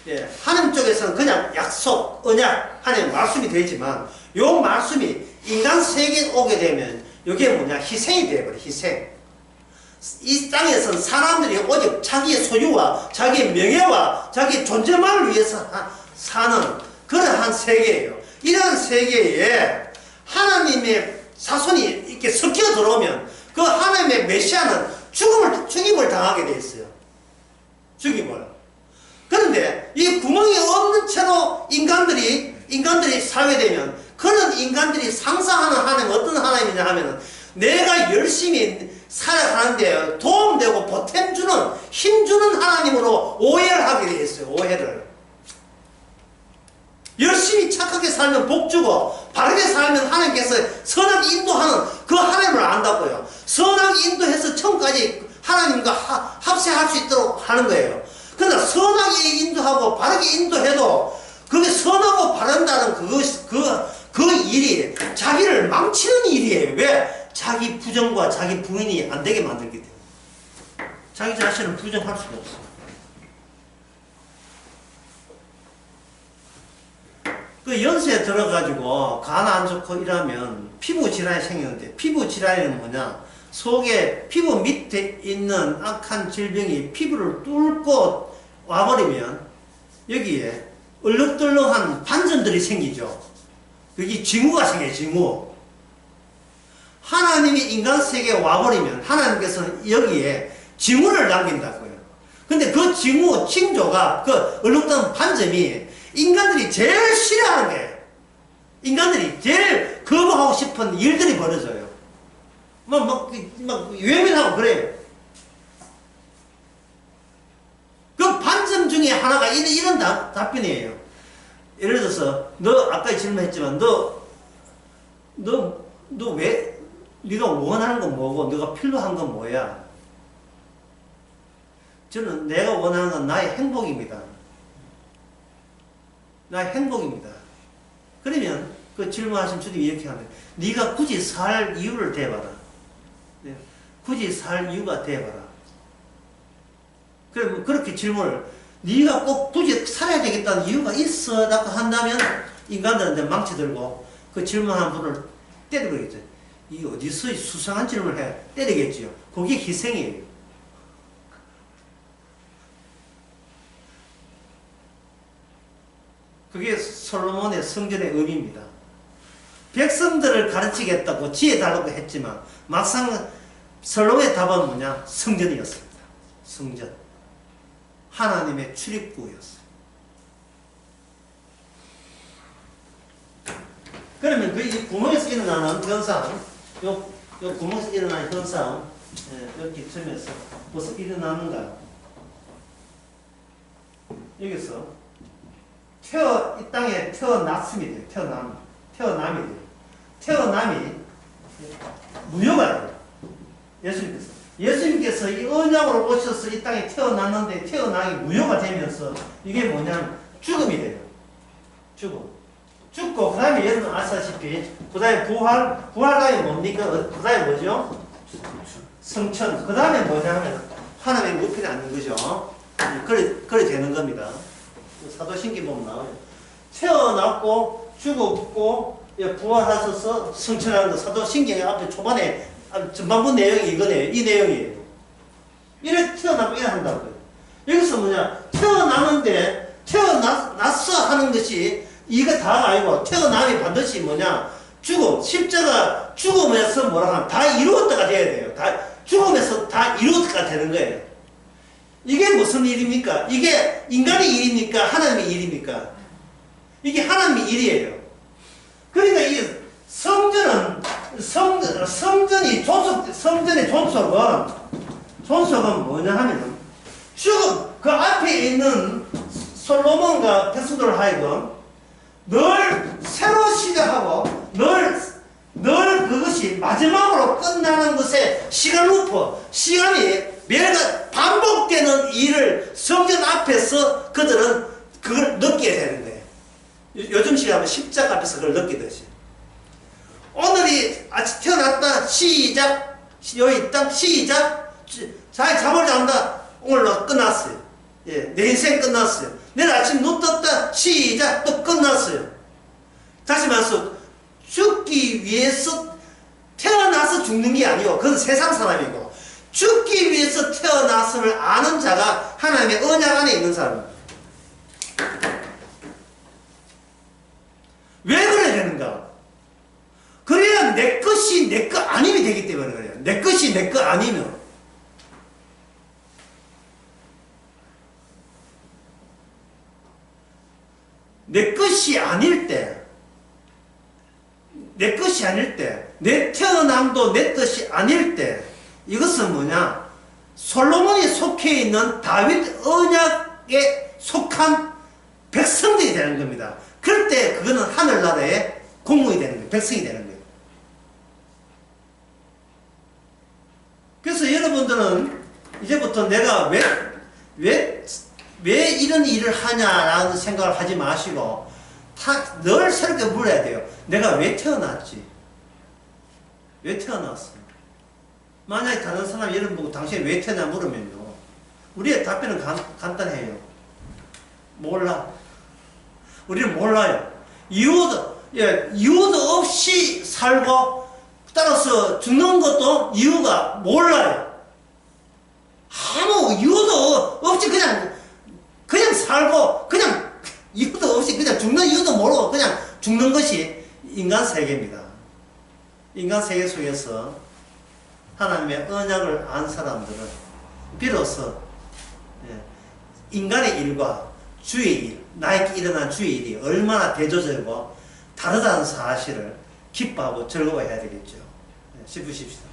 예, 하나님 쪽에서는 그냥 약속, 언약, 하나님의 말씀이 되지만, 요 말씀이 인간 세계에 오게 되면, 요게 뭐냐, 희생이 되어버려, 희생. 이 땅에서는 사람들이 오직 자기의 소유와 자기의 명예와 자기의 존재만을 위해서 사는 그러한 세계예요. 이러한 세계에 하나님의 자손이 이렇게 섞여 들어오면 그 하나님의 메시아는 죽임을 당하게 돼 있어요. 죽임을. 그런데 이 구멍이 없는 채로 인간들이 사회되면 그런 인간들이 상상하는 하나님은 어떤 하나님이냐 하면은 내가 열심히 살아가는데 도움되고 보탬주는 힘주는 하나님으로 오해를 하게 되어 있어요. 오해를. 열심히 착하게 살면 복주고 바르게 살면 하나님께서 선하게 인도하는 그 하나님을 안다고요. 선하게 인도해서 천국까지 하나님과 합세할 수 있도록 하는 거예요. 그러나 선하게 인도하고 바르게 인도해도 그게 선하고 바른다는 그 일이 자기를 망치는 일이에요. 왜? 자기 부정과 자기 부인이 안 되게 만들기 때문에. 자기 자신을 부정할 수가 없어요. 그 연세에 들어가지고 간 안 좋고 이러면 피부 질환이 생기는데 피부 질환은 뭐냐? 속에 피부 밑에 있는 악한 질병이 피부를 뚫고 와버리면 여기에 얼룩덜룩한 반점들이 생기죠. 여기 징후가 생겨요. 징후. 하나님이 인간 세계에 와버리면 하나님께서는 여기에 징후를 남긴다고요. 근데 그 징조가 그 얼룩덜룩한 반점이 인간들이 제일 싫어하는 거예요. 인간들이 제일 거부하고 싶은 일들이 벌어져요. 막 외면하고 그래요. 그 반점 중에 하나가 이런 답변이에요. 예를 들어서, 아까 질문했지만, 네가 원하는 건 뭐고, 네가 필요한 건 뭐야? 저는 내가 원하는 건 나의 행복입니다. 나의 행복입니다. 그러면 그 질문하신 주님이 이렇게 하는 거예요. 네가 굳이 살 이유를 대봐라. 네. 굳이 살 이유가 대봐라. 그럼 그렇게 질문을 네가 꼭 굳이 살아야 되겠다는 이유가 있어 라고 한다면 인간들한테 망치들고 그 질문한 분을 때려버리겠죠. 이 어디서 수상한 질문을 해 때리겠지요. 그게 희생이에요. 그게 솔로몬의 성전의 의미입니다. 백성들을 가르치겠다고 지혜 달라고 했지만 막상 솔로몬의 답은 뭐냐? 성전이었습니다. 성전. 하나님의 출입구였어요. 그러면 그 구멍에서 일어나는 현상, 요 구멍에서 일어나는 현상, 여기 점에서 무슨 일어나는가? 여기서 이 땅에 태어났음이 돼요. 태어남이 돼요. 태어남이 무효가 돼요. 예수님께서 이 언약으로 오셔서 이 땅에 태어났는데 태어남이 무효가 되면서 이게 뭐냐면 죽음이 돼요. 죽고 그 다음에 여러분 아시다시피 그 다음에 부활 다음에 뭡니까? 그 다음에 뭐죠? 성천. 그 다음에 뭐냐면 하나님의 무편이 앉는 거죠. 그래 되는 겁니다. 사도신경 보면 나와요. 태어났고 죽었고 부활하셔서 성천하는 거 사도신경 앞에 초반에 전반부 내용이 이거네요. 이 내용이에요. 이래 태어나고 이래 한다고요. 여기서 뭐냐? 태어나는데 태어났어 하는 것이 이거 다가 아니고 태어남이 반드시 뭐냐? 죽음, 십자가 죽음에서 뭐라 하면 다 이루었다가 돼야 돼요. 다 죽음에서 다 이루었다가 되는 거예요. 이게 무슨 일입니까? 이게 인간의 일입니까? 하나님의 일입니까? 이게 하나님의 일이에요. 그러니까 이 성전의 존속은 뭐냐 하면은 죽음, 그 앞에 있는 솔로몬과 백성들을 하여금 늘 새로 시작하고 늘 그것이 마지막으로 끝나는 것에 시간 루프, 시간이 매일가 반복되는 일을 성전 앞에서 그들은 그걸 느끼게 되는 거예요. 요즘 시간은 십자가 앞에서 그걸 느끼듯이. 오늘이 아침 태어났다, 시작, 여기 딱 시작, 잘 잠을 잔다, 오늘로 끝났어요. 예, 내 인생 끝났어요. 내일 아침 눈 떴다, 시작, 또 끝났어요. 다시 말해서 죽기 위해서 태어나서 죽는 게 아니고 그건 세상 사람이고 죽기 위해서 태어났음을 아는 자가 하나님의 언약 안에 있는 사람입니다. 왜 그래야 되는가? 그래야 내 것이 내 것 아님이 되기 때문에 그래요. 내 것이 내 것 아니면. 내 것이 아닐 때, 내 태어남도 내 뜻이 아닐 때, 이것은 뭐냐? 솔로몬이 속해 있는 다윗 언약에 속한 백성들이 되는 겁니다. 그럴 때 그거는 하늘나라의 공무원이 되는 거예요. 백성이 되는 거예요. 그래서 여러분들은 이제부터 내가 왜 이런 일을 하냐라는 생각을 하지 마시고 늘 새롭게 물어야 돼요. 내가 왜 태어났지? 왜 태어났어? 만약에 다른 사람이 여러분 보고 당신이 왜 태어나 물으면요. 우리의 답변은 간단해요. 몰라. 우리는 몰라요. 이유도 없이 살고 따라서 죽는 것도 이유가 몰라요. 아무 이유도 없이 그냥 살고 그냥 이유도 없이 그냥 죽는 이유도 모르고 그냥 죽는 것이 인간 세계입니다. 인간 세계 속에서 하나님의 언약을 안 사람들은 비로소 인간의 일과 주의 일, 나에게 일어난 주의 일이 얼마나 대조적이고 다르다는 사실을 기뻐하고 즐거워해야 되겠죠. 싶으십시다.